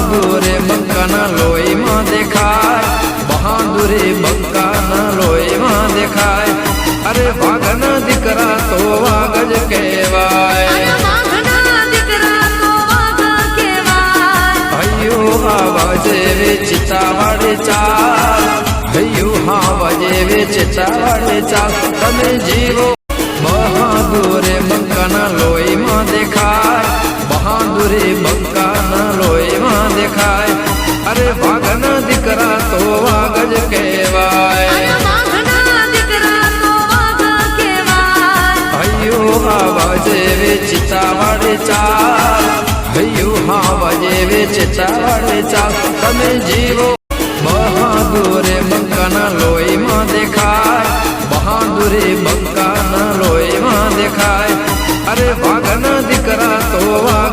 બહાદુરે બંકાના લોહીમાં દેખાય, બહાદુરે બંકાના લોહીમાં દેખાય. અરે વાઘના દીકરા તો વાઘ જ કહેવાય. હૈયું હાવા જેવી ચિતાવાડે ચાલ, હૈયું હાવા જેવી ચિતાવાડે ચાલ. તમે જીવો બહાદુરે બંકાના લોહીમાં દેખાય, બહાદુરે બંકાના લોહીમાં દેખાય. અરે વાઘના દીકરા તો વાઘ જ કહેવાય. હૈયું હાવા જેવી ચિતાવાડે ચાલ, હૈયું હાવા જેવી ચિતાવાડે ચાલ. તમે જીવો બહાદુરે બંકાના લોહીમાં દેખાય, બહાદુરે બંકાના લોહીમાં દેખાય. અરે વાઘના દીકરા તો વાઘ